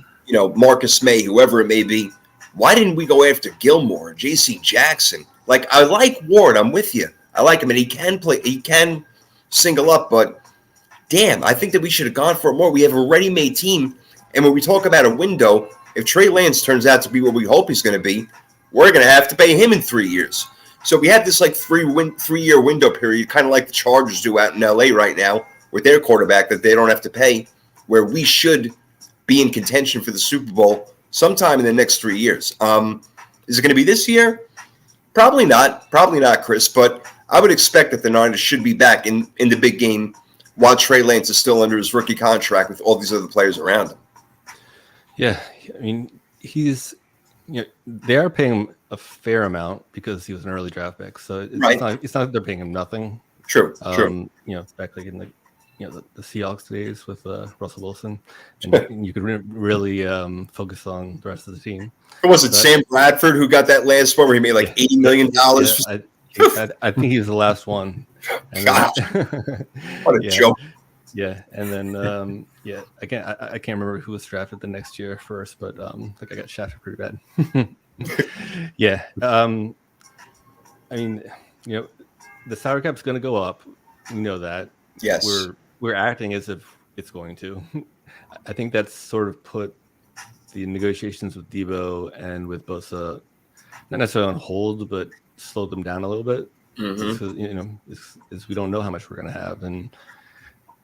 Marcus May, whoever it may be. Why didn't we go after Gilmore or J.C. Jackson? Like, I like Ward. I'm with you. I like him, and he can play. He can single up, but damn, I think that we should have gone for it more. We have a ready-made team, and when we talk about a window, if Trey Lance turns out to be what we hope he's going to be, we're going to have to pay him in 3 years. So we have this like 3-year window period, kind of like the Chargers do out in L.A. right now with their quarterback that they don't have to pay, where we should be in contention for the Super Bowl sometime in the next 3 years. Is it going to be this year? Probably not, Chris, but I would expect that the Niners should be back in the big game while Trey Lance is still under his rookie contract with all these other players around him. Yeah, I mean, they are paying him a fair amount because he was an early draft pick, so it's not that they're paying him nothing. True. Back like in the Seahawks days with Russell Wilson, and you could really focus on the rest of the team. Or was it Sam Bradford who got that last one where he made like $80 million? I think he was the last one. And what a joke. Yeah, and then I can't remember who was drafted the next year first, but I got shafted pretty bad. Yeah, I mean, the salary cap's going to go up. We know that. Yes, we're acting as if it's going to. I think that's sort of put the negotiations with Debo and with Bosa not necessarily on hold, but slowed them down a little bit. Because we don't know how much we're going to have, and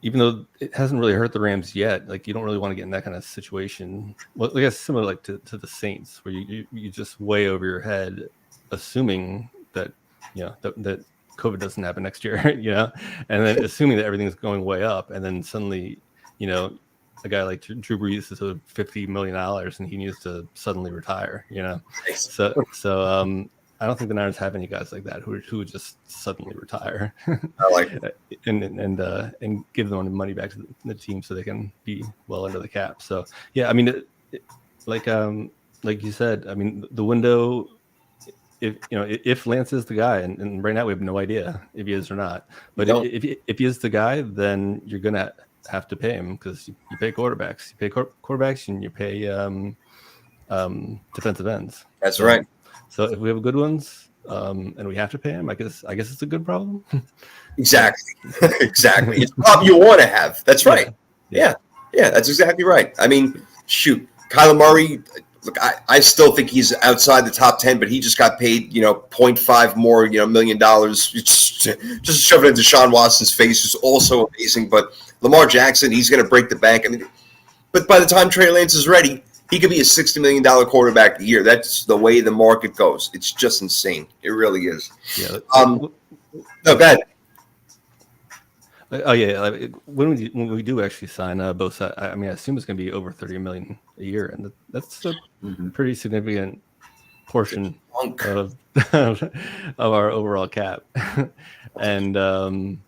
even though it hasn't really hurt the Rams yet, like you don't really want to get in that kind of situation. Well, I guess similar like to the Saints, where you just way over your head, assuming that that COVID doesn't happen next year, and then assuming that everything's going way up, and then suddenly, a guy like Drew Brees is owed $50 million and he needs to suddenly retire, So I don't think the Niners have any guys like that who would just suddenly retire. I like it. and give them money back to the team so they can be well under the cap. So yeah, I mean, like you said, I mean, the window. If Lance is the guy, and right now we have no idea if he is or not. But if he is the guy, then you're gonna have to pay him because you pay quarterbacks. You pay quarterbacks, and you pay defensive ends. That's right. So if we have good ones, and we have to pay him, I guess it's a good problem. Exactly. Exactly. It's a problem you want to have. That's right. Yeah. That's exactly right. I mean, shoot, Kyler Murray. Look, I still think he's outside the top 10, but he just got paid, 0.5 more, $1 million. Just shove it into Deshaun Watson's face, who's also amazing. But Lamar Jackson, he's going to break the bank. I mean, but by the time Trey Lance is ready, he could be a $60 million quarterback a year. That's the way the market goes. It's just insane. It really is. Yeah. No, go ahead. Oh yeah, when we do actually sign Bosa, I mean, I assume it's going to be over $30 million a year, and that's a pretty significant portion of our overall cap. And I mean,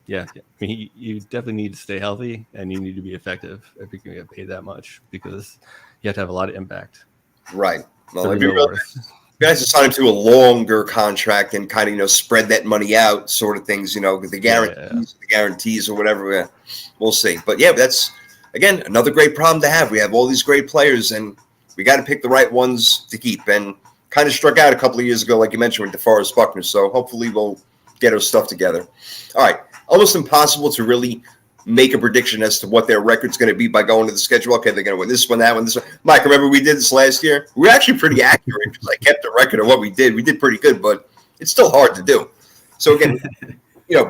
you definitely need to stay healthy, and you need to be effective if you're going to get paid that much, because you have to have a lot of impact. Right. Well, you guys sign him to a longer contract and kind of, spread that money out, sort of things, the guarantees or whatever. We'll see. But yeah, that's, again, another great problem to have. We have all these great players, and we got to pick the right ones to keep. And kind of struck out a couple of years ago, like you mentioned, with DeForest Buckner. So hopefully we'll get our stuff together. All right. Almost impossible to really make a prediction as to what their record's going to be by going to the schedule. Okay, they're going to win this one, that one, this one. Mike, remember we did this last year? We were actually pretty accurate because I kept the record of what we did. We did pretty good, but it's still hard to do. So again,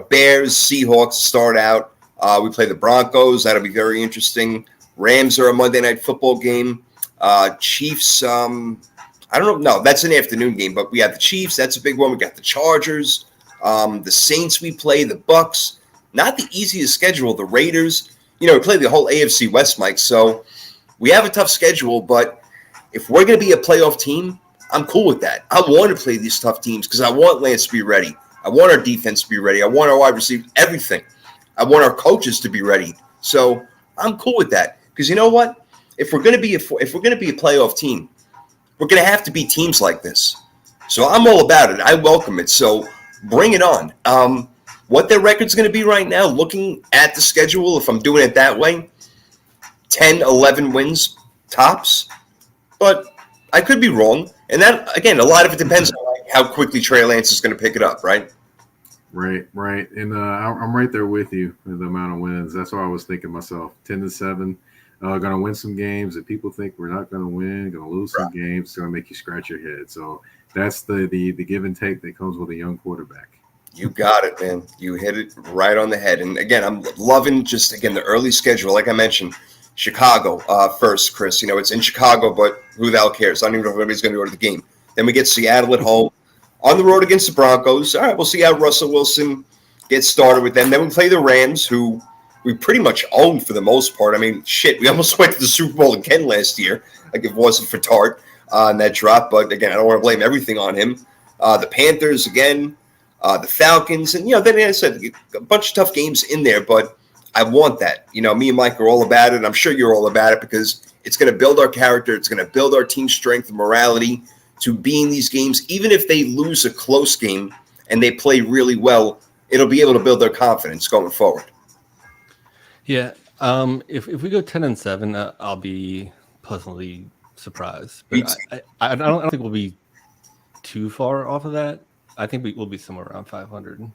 Bears, Seahawks start out. We play the Broncos. That'll be very interesting. Rams are a Monday Night Football game. Chiefs, I don't know. No, that's an afternoon game, but we have the Chiefs. That's a big one. We got the Chargers. The Saints we play. The Bucks. Not the easiest schedule. The Raiders, we play the whole AFC West, Mike. So we have a tough schedule, but if we're going to be a playoff team, I'm cool with that. I want to play these tough teams because I want Lance to be ready. I want our defense to be ready. I want our wide receivers, everything. I want our coaches to be ready. So I'm cool with that because you know what? If we're going to be a playoff team, we're going to have to beat teams like this. So I'm all about it. I welcome it. So bring it on. What their record's going to be right now, looking at the schedule, if I'm doing it that way, 10, 11 wins tops. But I could be wrong. And that, again, a lot of it depends on how quickly Trey Lance is going to pick it up, right? Right. And I'm right there with you in the amount of wins. That's what I was thinking myself. 10-7. Going to win some games that people think we're not going to win, going to lose some games. It's going to make you scratch your head. So that's the give and take that comes with a young quarterback. You got it, man. You hit it right on the head. And again, I'm loving just, again, the early schedule. Like I mentioned, Chicago first, Chris. You know, it's in Chicago, but who the hell cares? I don't even know if anybody's going to go to the game. Then we get Seattle at home. On the road against the Broncos. All right, we'll see how Russell Wilson gets started with them. Then we play the Rams, who we pretty much owned for the most part. I mean, shit, we almost went to the Super Bowl again last year. Like, if it wasn't for Tart on that drop. But, again, I don't want to blame everything on him. The Panthers, again, the Falcons. And, you know, then I said a bunch of tough games in there. But I want that. You know, me and Mike are all about it. I'm sure you're all about it because it's going to build our character. It's going to build our team strength and morality to be in these games. Even if they lose a close game and they play really well, it'll be able to build their confidence going forward. Yeah. If we go 10-7, I'll be pleasantly surprised. But I don't think we'll be too far off of that. I think we will be somewhere around 500.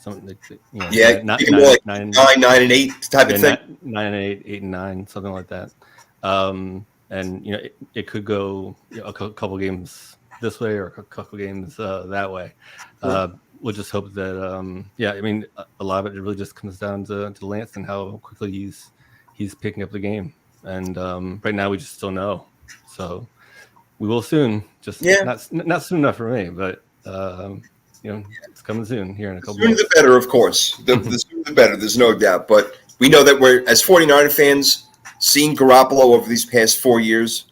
Something like, you know, yeah, nine, nine and 8 type of thing. 9 and 8, 8 and 9, something like that. And, you know, it could go, you know, a couple games this way or a couple games that way. We'll just hope that, I mean, a lot of it really just comes down to Lance and how quickly he's picking up the game. And right now we just don't know. So we will soon. Just not soon enough for me, but, you know, it's coming soon here in a couple sooner the better, of course. The sooner the better, there's no doubt. But we know that we're, as 49er fans, seeing Garoppolo over these past 4 years,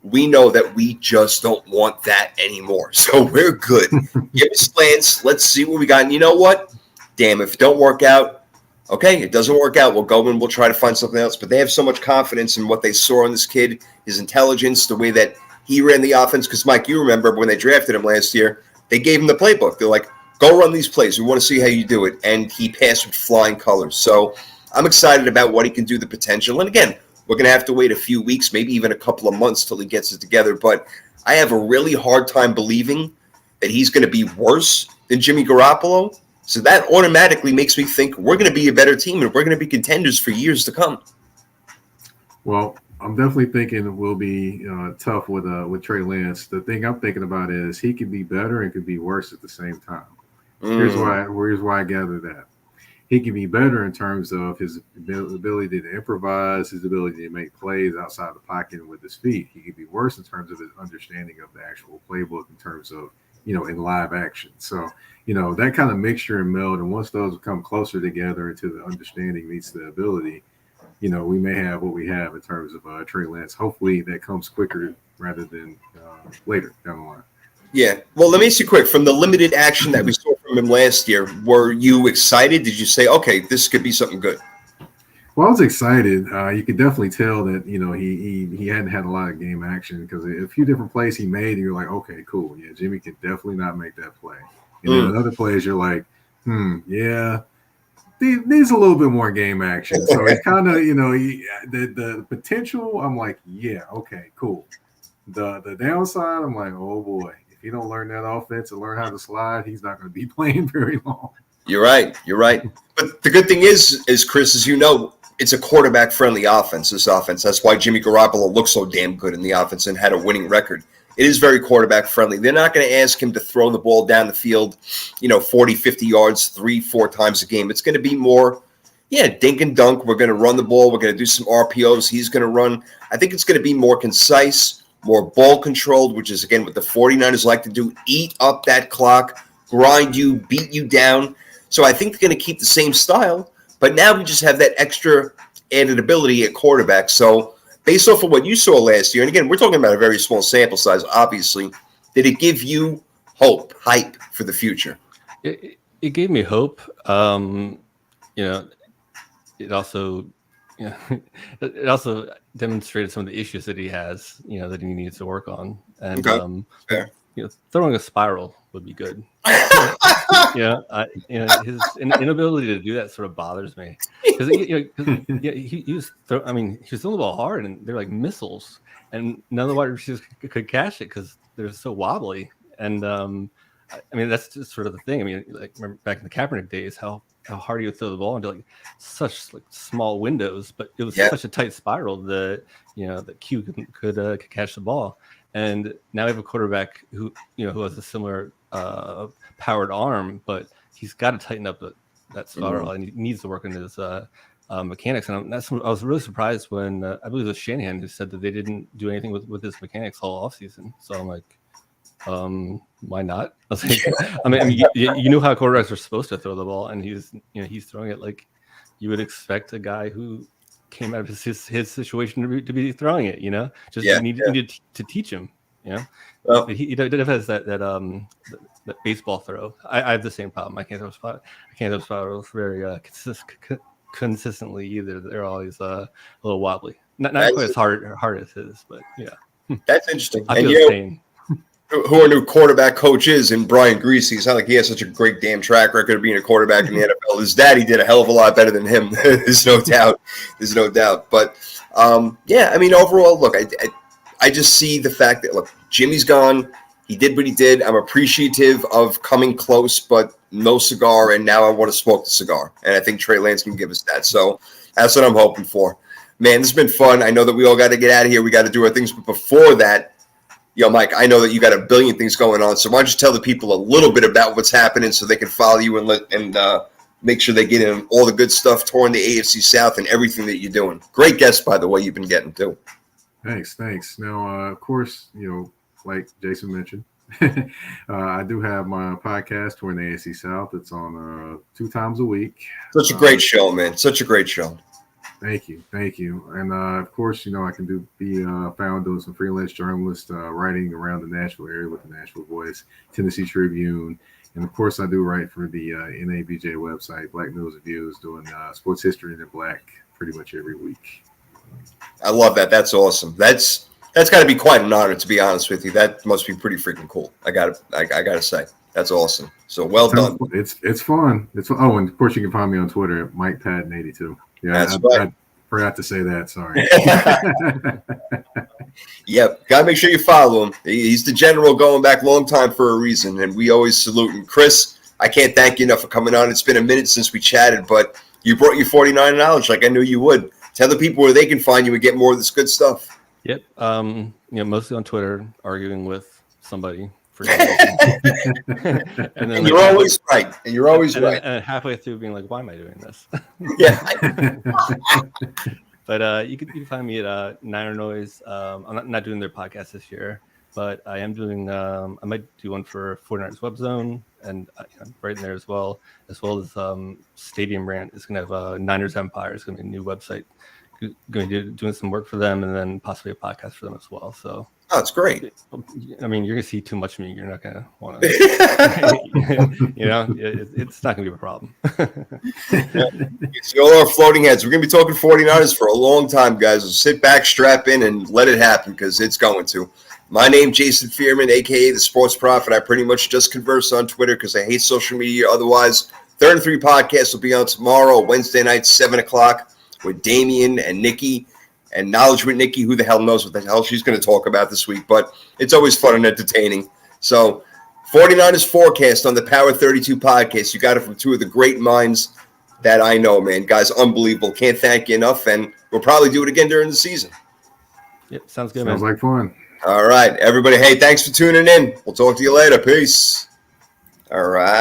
we know that we just don't want that anymore. So we're good. Give us Lance. Let's see what we got. And you know what? Damn, if it don't work out, okay, it doesn't work out. We'll go and we'll try to find something else. But they have so much confidence in what they saw in this kid, his intelligence, the way that he ran the offense. Because, Mike, you remember when they drafted him last year, they gave him the playbook. They're like, go run these plays. We want to see how you do it. And he passed with flying colors. So I'm excited about what he can do, the potential. And, again, we're going to have to wait a few weeks, maybe even a couple of months till he gets it together. But I have a really hard time believing that he's going to be worse than Jimmy Garoppolo. So that automatically makes me think we're going to be a better team and we're going to be contenders for years to come. Well, I'm definitely thinking it will be tough with Trey Lance. The thing I'm thinking about is he could be better and could be worse at the same time. Here's why I gather that. He can be better in terms of his ability to improvise, his ability to make plays outside the pocket with his feet. He can be worse in terms of his understanding of the actual playbook in terms of, you know, in live action. So, you know, that kind of mixture and meld, and once those come closer together into the understanding meets the ability, you know, we may have what we have in terms of Trey Lance. Hopefully that comes quicker rather than later down the line. Yeah. Well, let me ask you quick. From the limited action that we saw from him last year, were you excited? Did you say, okay, this could be something good? Well, I was excited. You could definitely tell that, you know, he hadn't had a lot of game action because a few different plays he made, and you're like, okay, cool. Yeah, Jimmy could definitely not make that play. And then other plays, you're like, yeah, needs a little bit more game action. So it's kind of, you know, the potential, I'm like, yeah, okay, cool. The downside, I'm like, oh boy, if he don't learn that offense and learn how to slide, he's not going to be playing very long. You're right. But the good thing is Chris, as you know, it's a quarterback-friendly offense, this offense. That's why Jimmy Garoppolo looks so damn good in the offense and had a winning record. It is very quarterback-friendly. They're not going to ask him to throw the ball down the field, 40, 50 yards, 3-4 times a game. It's going to be more, dink and dunk. We're going to run the ball. We're going to do some RPOs. He's going to run. I think it's going to be more concise, more ball controlled, which is, again, what the 49ers like to do, eat up that clock, grind you, beat you down. So I think they're going to keep the same style, but now we just have that extra added ability at quarterback. So based off of what you saw last year, and again, we're talking about a very small sample size, obviously, did it give you hype for the future? It gave me hope. it also, it also demonstrated some of the issues that he has, that he needs to work on. And throwing a spiral would be good. His inability to do that sort of bothers me because he was he was throwing the ball hard and they're like missiles, and none of the wide receivers could catch it because they're so wobbly. And that's just sort of the thing. Like remember back in the Kaepernick days, how hard he would throw the ball into like such small windows, but it was such a tight spiral that that Q could catch the ball. And now we have a quarterback who has a similar powered arm, but he's got to tighten up that spiral, and he needs to work on his mechanics. And I was really surprised when I believe it was Shanahan who said that they didn't do anything with his mechanics all offseason. So I'm like, why not? I was like, you knew how quarterbacks are supposed to throw the ball, and he's throwing it like you would expect a guy who came out of his situation to be throwing it, needed to teach him, Well, he has that baseball throw. I have the same problem. I can't throw spirals very consistently either. They're always a little wobbly. Not quite as hard as his, but yeah. That's interesting. I feel the pain. Who our new quarterback coach is in Brian Greasy. It's not like he has such a great damn track record of being a quarterback in the NFL. His daddy did a hell of a lot better than him. There's no doubt. But overall, look, I just see the fact that, look, Jimmy's gone. He did what he did. I'm appreciative of coming close, but no cigar. And now I want to smoke the cigar. And I think Trey Lance can give us that. So that's what I'm hoping for. Man, this has been fun. I know that we all got to get out of here. We got to do our things. But before that, Mike, I know that you got a billion things going on, so why don't you tell the people a little bit about what's happening so they can follow you and make sure they get in all the good stuff touring the AFC South and everything that you're doing. Great guests, by the way, you've been getting too. Thanks. Now, of course, like Jason mentioned, I do have my podcast touring the AFC South. It's on 2 times a week. Such a great show, man. Such a great show. Thank you. And of course, I can be found doing some freelance journalist writing around the Nashville area with the Nashville Voice, Tennessee Tribune, and of course, I do write for the NABJ website, Black News and Views, doing sports history in the Black pretty much every week. I love that. That's awesome. That's got to be quite an honor, to be honest with you. That must be pretty freaking cool. I gotta say, that's awesome. So well done. It's fun. Oh, and of course, you can find me on Twitter at MikePadden82. Yeah, I forgot to say that. Sorry. Yep. Got to make sure you follow him. He's the general going back a long time for a reason, and we always salute him. Chris, I can't thank you enough for coming on. It's been a minute since we chatted, but you brought your 49 knowledge like I knew you would. Tell the people where they can find you and get more of this good stuff. Yep. Mostly on Twitter, arguing with somebody. And you're always right. And halfway through being like, why am I doing this? Yeah. But you can find me at Niner Noise. I'm not doing their podcast this year, but I am doing, I might do one for 49ers Web Zone, and I'm right in there as well as Stadium Rant is going to have Niners Empire. It's going to be a new website. Going to be doing some work for them, and then possibly a podcast for them as well. So that's great. You're gonna see too much of me. You're not gonna want to. It's not gonna be a problem. See all our floating heads. We're gonna be talking 49ers for a long time, guys. So sit back, strap in, and let it happen because it's going to. My name, Jason Fearman, aka the Sports Prophet. I pretty much just converse on Twitter because I hate social media. Otherwise, 3rd and 3 podcast will be on tomorrow, Wednesday night, 7:00. With Damian and Nikki and Knowledge with Nikki. Who the hell knows what the hell she's going to talk about this week, but it's always fun and entertaining. So 49ers Forecast on the Power 32 podcast. You got it from 2 of the great minds that I know, man. Guys, unbelievable. Can't thank you enough, and we'll probably do it again during the season. Yep, sounds good, man. Sounds like fun. All right, everybody. Hey, thanks for tuning in. We'll talk to you later. Peace. All right.